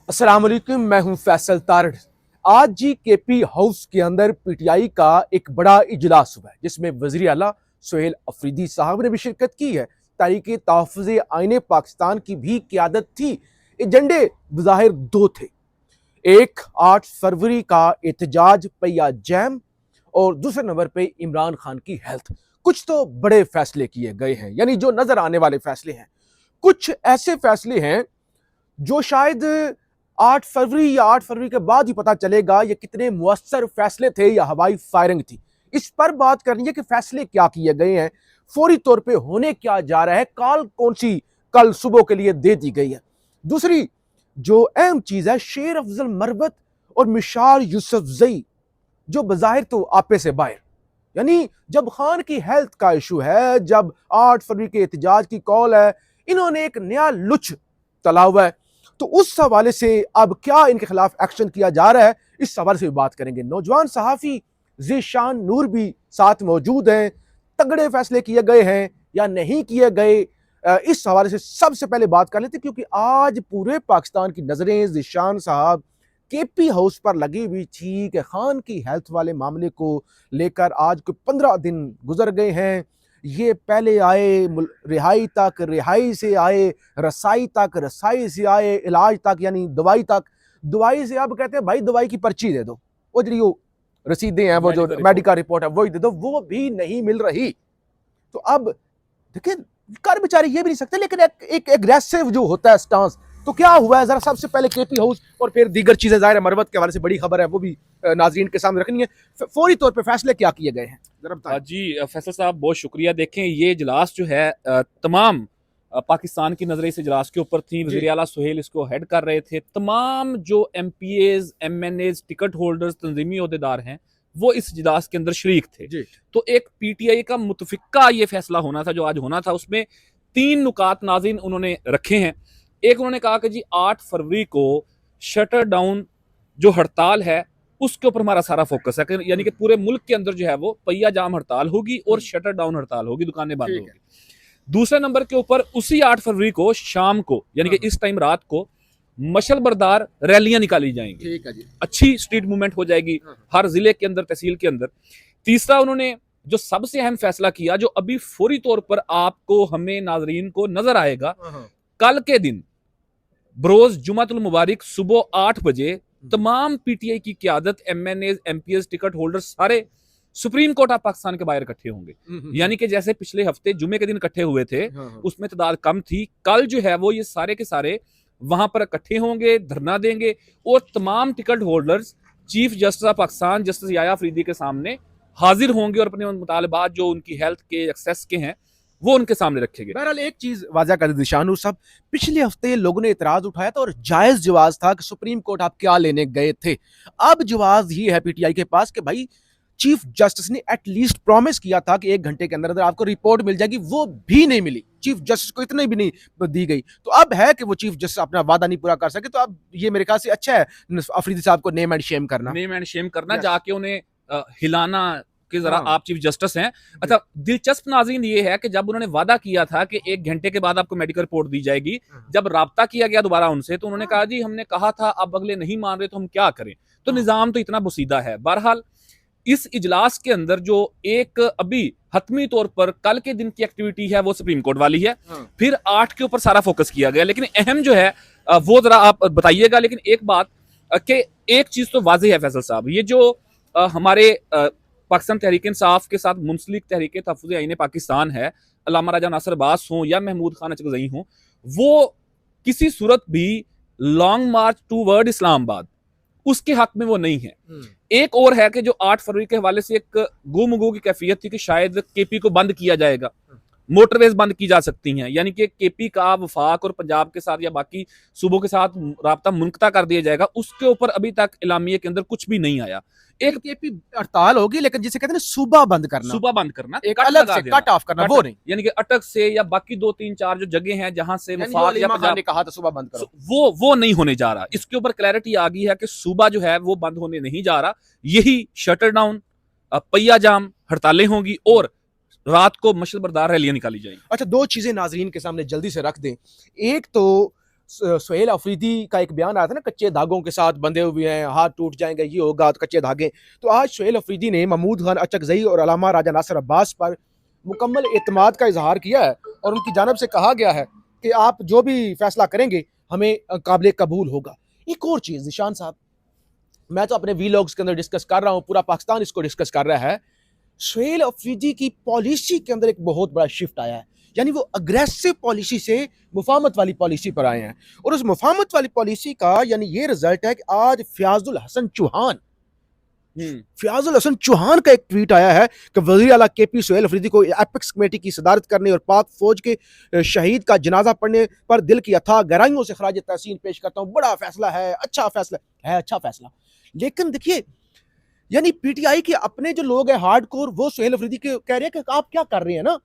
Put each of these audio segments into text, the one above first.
अस्सलाम वालेकुम, मैं हूं फैसल तारड़। आज जी केपी हाउस के अंदर पीटीआई का एक बड़ा इजलास हुआ है जिसमें वज़ीर आला सुहेल अफरीदी साहब ने भी शिरकत की है। तहरीक तहफ़्फ़ुज़ आईन पाकिस्तान की भी क़यादत थी। एजेंडे बज़ाहिर दो थे, एक 8 फरवरी का एहतजाज पहिया जैम और दूसरे नंबर पे इमरान खान की हेल्थ। कुछ तो बड़े फैसले किए गए हैं, यानी जो नजर आने वाले फैसले हैं। कुछ ऐसे फैसले हैं जो शायद 8 फरवरी या 8 फरवरी के बाद ही पता चलेगा ये कितने मुअस्सर फैसले थे या हवाई फायरिंग थी। इस पर बात करनी है कि फैसले क्या किए गए हैं, फौरी तौर पे होने क्या जा रहा है, कॉल कौन सी कल सुबह के लिए दे दी गई है। दूसरी जो अहम चीज है, शेर अफजल मरबत और मिशार यूसुफजई जो बज़ाहिर तो आपे से बाहर, यानी जब खान की हेल्थ का इशू है, जब 8 फरवरी के एहतजाज की कॉल है, इन्होंने एक नया लुच तला हुआ है। तो उस हवाले से अब क्या इनके खिलाफ एक्शन किया जा रहा है, इस हवाले से भी बात करेंगे। नौजवान सहाफी ज़ीशान नूर भी साथ मौजूद हैं। तगड़े फैसले किए गए हैं या नहीं किए गए, इस हवाले से सबसे पहले बात कर लेते, क्योंकि आज पूरे पाकिस्तान की नजरें ज़ीशान साहब केपी हाउस पर लगी हुई थी कि खान की हेल्थ वाले मामले को लेकर आज कोई 15 दिन गुजर गए हैं। ये पहले आए रिहाई तक, रिहाई से आए रसाई तक, रसाई से आए इलाज तक, यानी दवाई तक, दवाई से अब कहते हैं भाई दवाई की पर्ची दे दो, वो जो रसीदें हैं, वो जो मेडिकल रिपोर्ट है वही दे दो, वो भी नहीं मिल रही। तो अब देखिए, कर बेचारे ये भी नहीं सकते, लेकिन एक एग्रेसिव जो होता है स्टांस। तो क्या हुआ है, जरा सबसे पहले केपी हाउस और फिर दीगर चीजें, जाहिर है मरबत के हवाले से बड़ी खबर है, वो भी नाजरीन के सामने रखनी है। फौरी तौर पे फैसले क्या किए गए हैं, जरा बताएं। जी फैसल साहब बहुत शुक्रिया। देखें ये इजलास जो है तमाम पाकिस्तान की नजरें इस इजलास के ऊपर थी। वज़ीर आला सुहेल इसको हेड कर रहे थे। तमाम जो MPAs MNAs टिकट होल्डर्स तंजीमी अहदेदार हैं वो इस इजलास के अंदर शरीक थे। तो एक PTI का मुतफिका ये फैसला होना था जो आज होना था। उसमें 3 नुकात नाज़रीन उन्होंने रखे हैं। एक, उन्होंने कहा कि जी 8 फरवरी को शटर डाउन जो हड़ताल है उसके ऊपर हमारा सारा फोकस है, यानी कि पूरे मुल्क के अंदर जो है वो पहिया जाम हड़ताल होगी और शटर डाउन हड़ताल होगी, दुकानें बंद होगी। दूसरे नंबर के ऊपर उसी 8 फरवरी को शाम को, यानी कि इस टाइम रात को, मशल बरदार रैलियां निकाली जाएंगी। ठीक है जी। अच्छी स्ट्रीट मूवमेंट हो जाएगी हर जिले के अंदर, तहसील के अंदर। तीसरा, उन्होंने जो सबसे अहम फैसला किया, जो अभी फौरी तौर पर आपको हमें नाजरीन को नजर आएगा, कल के दिन बरोज जुमातुल मुबारक सुबह 8 बजे तमाम PTI की क्यादत, MNAs MPs टिकट होल्डर्स सारे सुप्रीम कोर्ट ऑफ पाकिस्तान के बाहर इकट्ठे होंगे। यानी कि जैसे पिछले हफ्ते जुमे के दिन इकट्ठे हुए थे, उसमें तादाद कम थी, कल जो है वो ये सारे के सारे वहां पर इकट्ठे होंगे, धरना देंगे और तमाम ticket holders chief justice of Pakistan justice Yahya Afridi के सामने हाजिर होंगे और अपने मुतालबात जो उनकी हेल्थ के एक्सेस के हैं वो उनके सामने रखे गए। बहरहाल एक चीज वाजा कर दी शानूर साहब, पिछले हफ्ते लोगों ने इतराज उठाया था और जायज जवाब था कि सुप्रीम कोर्ट आप क्या लेने गए थे। अब जवाब ये है पीटीआई के पास कि भाई चीफ जस्टिस ने एटलीस्ट प्रॉमिस किया था कि 1 घंटे के अंदर अंदर आपको रिपोर्ट मिल जाएगी, वो भी नहीं मिली। चीफ जस्टिस को इतनी भी नहीं दी गई। तो अब है कि वो चीफ जस्टिस अपना वादा नहीं पूरा कर सके, तो अब ये मेरे ख्याल से अच्छा है अफरीदी साहब को नेम एंड शेम करना, जाके उन्हें हिलाना कि जरा आप चीफ जस्टिस हैं। अच्छा, दिलचस्प नाज़रीन ये है कि जब उन्होंने वादा किया था कि 1 घंटे के बाद आपको मेडिकल रिपोर्ट दी जाएगी, जब राब्ता किया गया दोबारा उनसे तो उन्होंने कहा जी हमने कहा था, अब अगले नहीं मान रहे तो हम क्या करें। तो निजाम तो इतना बुसीदा है। बहरहाल इस इजलास के अंदर जो एक अभी हतमी तौर पर कल के दिन की एक्टिविटी है वो सुप्रीम कोर्ट वाली है। फिर 8 के ऊपर सारा फोकस किया गया, लेकिन अहम जो है वो जरा आप बताइएगा। लेकिन एक बात कि एक चीज तो वाज़ेह है फैसल साहब, ये जो हमारे पाकिस्तान तहरीक इंसाफ के साथ मुंसलिक तहरीक तहफ़्फ़ुज़ आईन पाकिस्तान है, अल्लामा राजा नासिर अब्बास हों या महमूद खान अचकज़ई हों, वो किसी सूरत भी long March two word Islamabad उसके हक में वो नहीं है। एक और है कि जो 8 फरवरी के हवाले से एक गुमगू की कैफियत थी कि शायद केपी को बंद किया जाएगा, मोटरवेज बंद की जा सकती हैं, यानी कि केपी का वफाक और पंजाब के साथ या बाकी सूबों के साथ राब्ता मुनक़ता कर दिया जाएगा। उसके ऊपर अभी तक इलामिया के अंदर कुछ भी नहीं आया। एक केपी हड़ताल होगी, लेकिन जिसे कहते हैं सूबा बंद करना, एक अलग से कट ऑफ करना, वो नहीं, यानी कि अटक से या बाकी 2 3 4 जो जगह हैं जहां से वफाक या पंजाब ने कहा था सूबा बंद करो, वो नहीं होने जा रहा। इसके ऊपर क्लैरिटी आ गई है कि सूबा जो है वो बंद होने नहीं जा रहा। यही शटर डाउन, पहिया जाम हड़तालें होंगी और रात को मशल बरदार रैलियां निकाली जाएंगी। अच्छा, 2 चीजें नाजरीन के सामने जल्दी से रख दें। एक तो सुहेल अफरीदी का एक बयान आया था ना, कच्चे धागों के साथ बंधे हुए हैं, हाथ टूट जाएंगे, ये होगा, तो कच्चे धागे। तो आज सुहेल अफरीदी ने महमूद खान अचकजई और अलामा राजा नासिर अब्बास पर मुकम्मल एतमाद का इजहार किया है और उनकी जानब से कहा गया है कि आप जो भी फैसला करेंगे हमें काबिल कबूल होगा। एक और चीज़ निशान साहब, मैं तो अपने वीलॉग्स के अंदर डिस्कस कर रहा हूँ, पूरा पाकिस्तान इसको डिस्कस कर रहा है, सुहेल अफरीदी की पॉलिसी के अंदर एक बहुत बड़ा शिफ्ट आया है। यानी वो अग्रेसिव पॉलिसी से मुफाहमत वाली पॉलिसी पर आए हैं और उस मुफाहमत वाली पॉलिसी का यानी ये रिजल्ट है कि आज फयाजुल हसन चौहान का एक ट्वीट आया है कि वज़ीर आला केपी सुहेल अफरीदी को एपिक्स कमेटी की सदारत करने और पाक फौज के शहीद का जनाजा पढ़ने पर दिल की अथाह गहराइयों से खराज तहसीन पेश करता हूँ। बड़ा फैसला है, अच्छा फैसला है, अच्छा फैसला। लेकिन देखिए, यानी पीटीआई के अपने जो लोग हैं हार्डकोर, वो सुहेल अफरीदी के कह रहे हैं कि आप क्या कर रहे हैं ना।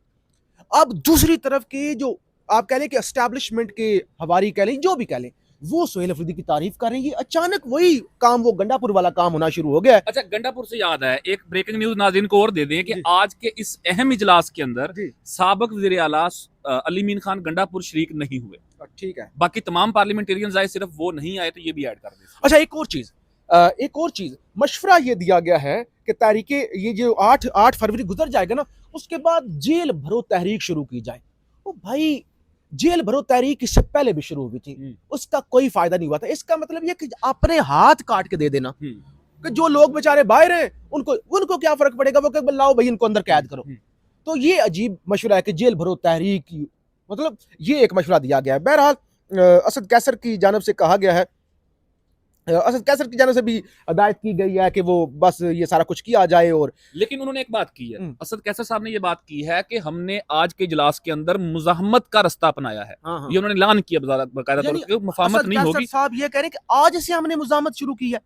अब दूसरी तरफ के जो आप कह लें कि एस्टैब्लिशमेंट के हवारी कह लें, जो भी कह लें, वो सुहेल अफरीदी की तारीफ कर रहे हैं। अचानक वही काम, वो गंडापुर वाला काम होना शुरू हो गया है। अच्छा, गंडापुर से याद है, एक ब्रेकिंग न्यूज नाज़रीन को और दे दें कि आज के इस अहम इजलास के अंदर साबिक वज़ीर आला अली मीन खान गंडापुर शरीक नहीं हुए। ठीक है, बाकी तमाम पार्लियामेंटेरियंस आए, सिर्फ वो नहीं आए, तो ये भी ऐड कर दें। अच्छा, एक और चीज मशवरा ये दिया गया है कि तारीख ये जो 8 फरवरी गुजर जाएगा ना, उसके बाद जेल भरो तहरीक शुरू की जाए। ओ भाई, जेल भरो तहरीक इससे पहले भी शुरू हुई थी, उसका कोई फायदा नहीं हुआ था। इसका मतलब ये कि अपने हाथ काट के दे देना कि जो लोग बेचारे बाहर हैं उनको क्या फर्क पड़ेगा, वो कह लाओ भाई इनको अंदर कैद करो। तो ये अजीब मशवरा है कि जेल भरो तहरीक, मतलब ये एक मशवरा दिया गया है। बहरहाल असद कैसर की जानब से कहा गया है, असद कैसर की जानब से भी हदायत की गई है कि वो बस ये सारा कुछ किया जाए। और लेकिन उन्होंने एक बात की है, असद कैसर साहब ने ये बात की है कि हमने आज के इजलास के अंदर मुजाहमत का रास्ता अपनाया है। ये उन्होंने ऐलान किया बकायदा तौर पर, मुफाहमत नहीं होगी। साहब ये कह रहे हैं कि आज से हमने मुजाहमत शुरू की है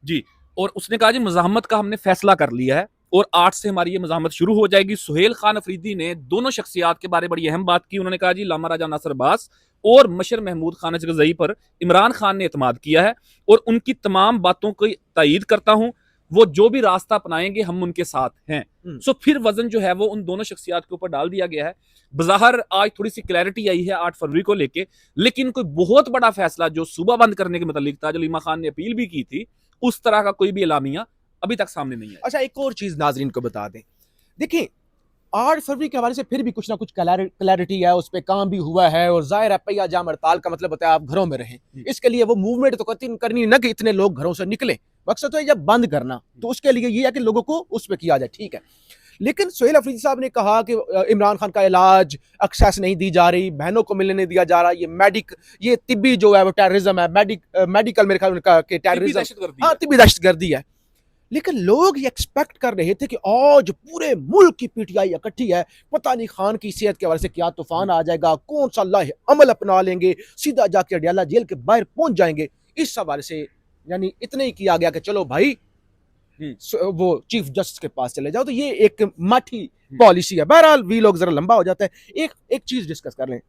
जी, और उसने कहा जी मुजाहमत का हमने फैसला कर लिया है और 8 से हमारी ये मुजाहमत शुरू हो जाएगी। सुहेल खान अफरीदी ने दोनों शख्सियात के बारे में बड़ी अहम बात की। उन्होंने कहा जी लामा राजा नासिर अब्बास और मशर महमूद खान अचकजई पर इमरान खान ने एतमाद किया है और उनकी तमाम बातों की तायीद करता हूं। वो जो भी रास्ता अपनाएंगे हम उनके साथ हैं। सो फिर वजन जो है वो उन दोनों शख्सियात के ऊपर डाल दिया गया है। बज़ाहिर आज थोड़ी सी क्लैरिटी आई है 8 फरवरी को लेके, लेकिन कोई बहुत बड़ा फैसला जो सूबा बंद करने के मुतालिक था, जो लीमा खान ने अपील भी की थी, उस तरह का कोई भी एलामिया अभी तक सामने नहीं है। अच्छा, एक और चीज नाजरीन को बता दें, देखिए 8 फरवरी के हवाले से फिर भी कुछ ना कुछ क्लैरिटी है, उस पर काम भी हुआ है और जाहिर है पहिया जाम हड़ताल का मतलब होता है आप घरों में रहें। इसके लिए वो मूवमेंट तो करनी ना कि इतने लोग घरों से निकले, मकसद तो है जब बंद करना, तो उसके लिए ये है कि लोगों को उस पर किया जाए, ठीक है। लेकिन सुहेल अफरीदी साहब ने कहा कि इमरान खान का इलाज एक्सेस नहीं दी जा रही, बहनों को मिलने नहीं दिया जा रहा, ये तिब्बी जो है वो टेररिज्म है, मेडिकल मेरे ख्याल में टेररिज्म, हाँ तिब्बी दहशतगर्दी है। लेकिन लोग ये एक्सपेक्ट कर रहे थे कि आज पूरे मुल्क की पीटीआई इकट्ठी है, पता नहीं खान की सेहत के हवाले से क्या तूफान आ जाएगा, कौन सा लाहे अमल अपना लेंगे, सीधा जाके अडियाला जेल के बाहर पहुंच जाएंगे। इस हवाले से यानी इतना ही किया गया कि चलो भाई वो चीफ जस्टिस के पास चले जाओ। तो ये एक माठी पॉलिसी है। बहरहाल वी लोग जरा लंबा हो जाता है। एक चीज डिस्कस कर लें।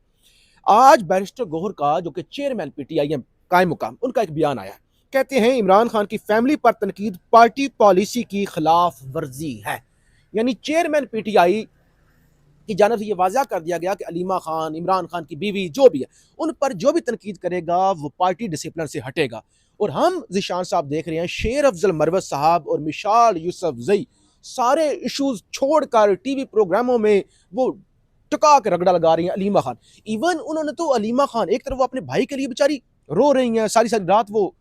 आज बैरिस्टर गौहर का जो कि चेयरमैन पीटीआई है कायम मुकाम, उनका एक बयान आया, कहते हैं इमरान खान की फैमिली पर तनकीद पार्टी पॉलिसी की खिलाफ वर्जी है। यानी चेयरमैन पीटीआई की जानब से यह वाज़ा कर दिया गया कि अलीमा खान, इमरान खान की बीवी जो भी है, उन पर जो भी तनकीद करेगा वो पार्टी डिसिप्लिन से हटेगा। और हम ज़िशान साहब देख रहे हैं शेर अफजल मरवत साहब और मिशाल यूसुफजई सारे इशूज छोड़कर टीवी प्रोग्रामों में वो टका के रगड़ा लगा रही हैं अलीमा खान। इवन उन्होंने तो अलीमा खान, एक तरफ वो अपने भाई के लिए बेचारी रो रही हैं, सारी सारी रात वो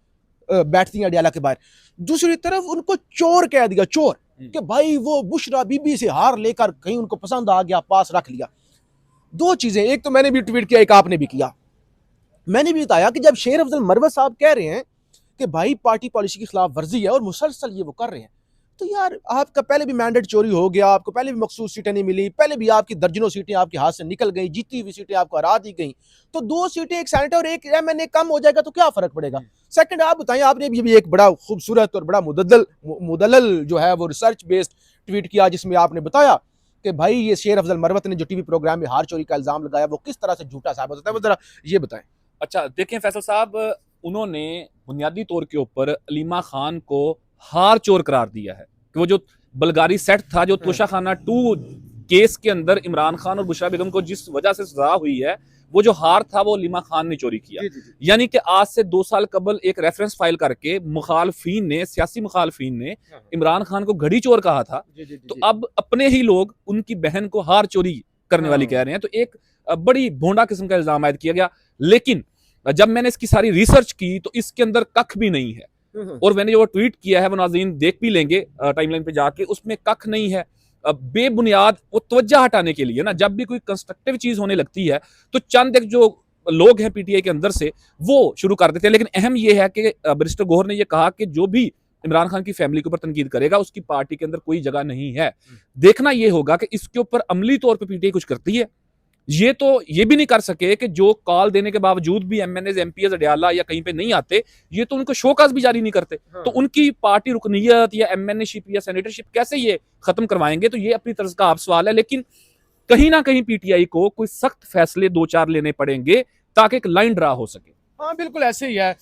बैठती हैं अडियाला के बाहर, दूसरी तरफ उनको चोर कह दिया, चोर कि भाई वो बुशरा बीबी से हार लेकर कहीं उनको पसंद आ गया, पास रख लिया। दो चीजें, एक तो मैंने भी ट्वीट किया, एक आपने भी किया। मैंने भी बताया कि जब शेर अफजल मरवत साहब कह रहे हैं कि भाई पार्टी पॉलिसी की खिलाफ वर्जी है और मुसलसल ये वो कर रहे हैं, तो यार आपका पहले भी मैंडेट चोरी हो गया, आपको पहले भी मखसूस सीटें नहीं मिली, पहले भी आपकी दर्जनों सीटें आपके हाथ से निकल गई, जीती हुई सीटें आपको हरा दी गई, तो 2 सीटें, एक सेनेटर और एक एमएनए कम हो जाएगा तो क्या फर्क पड़ेगा। सेकंड, आप बताएं, आपने भी एक बड़ा खूबसूरत और बड़ा मुदल्लल जो है वो रिसर्च बेस्ड ट्वीट किया, जिसमें आपने बताया कि भाई ये शेर अफजल मरवत ने जो टीवी प्रोग्राम में हार चोरी का इल्जाम लगाया वो किस तरह से झूठा साबित होता है, वो जरा ये बताएं। अच्छा देखें फैसल साहब, उन्होंने बुनियादी तौर के ऊपर अलीमा खान को हार चोर करार दिया है कि वो जो बलगारी सेट था, जो तोशाखाना 2 केस के अंदर इमरान खान और बुशरा बेगम को जिस वजह से सजा हुई है, वो जो हार था वो अलीमा खान ने चोरी किया। यानी कि आज से 2 साल कबल एक रेफरेंस फाइल करके मुखालफीन ने, सियासी मुखालफीन ने इमरान खान को घड़ी चोर कहा था, तो अब अपने ही लोग उनकी बहन को हार चोरी करने वाली कह रहे हैं। तो एक बड़ी भोंडा किस्म का इल्जाम आयद किया गया। लेकिन जब मैंने इसकी सारी रिसर्च की तो इसके अंदर कख भी नहीं है, और मैंने जो ट्वीट किया है वो नाज़रीन देख भी लेंगे टाइमलाइन पे जाके, उसमें कख नहीं है। बेबुनियाद वो तवज्जो हटाने के लिए ना, जब भी कोई कंस्ट्रक्टिव चीज होने लगती है तो चंद एक जो लोग हैं पीटीआई के अंदर से वो शुरू कर देते हैं। लेकिन अहम ये है कि बैरिस्टर गौहर ने ये कहा कि जो भी इमरान खान की फैमिली के ऊपर तनकीद करेगा उसकी पार्टी के अंदर कोई जगह नहीं है। देखना ये होगा कि इसके ऊपर अमली तौर पर पीटीआई कुछ करती है। ये तो ये भी नहीं कर सके कि जो कॉल देने के बावजूद भी एमएनएज एमपीएस अडयाला या कहीं पे नहीं आते, ये तो उनको शोकाज भी जारी नहीं करते। तो उनकी पार्टी रुकनीयत या एमएनएशिप या सेनेटरशिप कैसे ये खत्म करवाएंगे? तो ये अपनी तरफ का आप सवाल है। लेकिन कहीं ना कहीं पीटीआई को कोई सख्त फैसले 2-4 लेने पड़ेंगे ताकि एक लाइन ड्रा हो सके। हाँ बिल्कुल ऐसे ही है।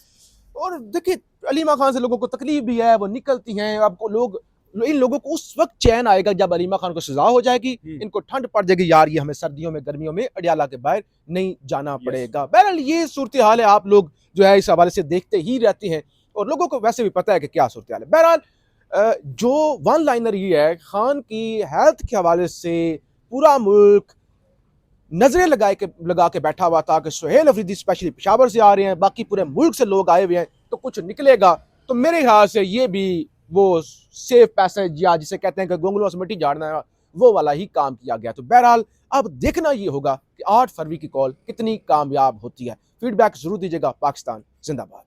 और देखिए अलीमा खान से लोगों को तकलीफ भी है, वो निकलती हैं। आपको लोग, इन लोगों को उस वक्त चैन आएगा जब अलीमा खान को सजा हो जाएगी, इनको ठंड पड़ जाएगी, यार ये हमें सर्दियों में गर्मियों में अडयाला के बाहर नहीं जाना पड़ेगा। बहरहाल ये सूरत हाल है, आप लोग जो है इस हवाले से देखते ही रहते हैं और लोगों को वैसे भी पता है कि क्या सूरत हाल है। बहरहाल जो वन लाइनर ये है, खान की हेल्थ के हवाले से पूरा मुल्क नजरें लगा के बैठा हुआ था कि सुहेल अफरीदी स्पेशली पेशावर से आ रहे हैं, बाकी पूरे मुल्क से लोग आए हुए हैं, तो कुछ निकलेगा। तो मेरे ख्याल से ये भी वो सेफ पैसेज या जिसे कहते हैं कि गोंगलों से मिट्टी झाड़ना है, वो वाला ही काम किया गया। तो बहरहाल अब देखना ये होगा कि 8 फरवरी की कॉल कितनी कामयाब होती है। फीडबैक जरूर दीजिएगा। पाकिस्तान जिंदाबाद।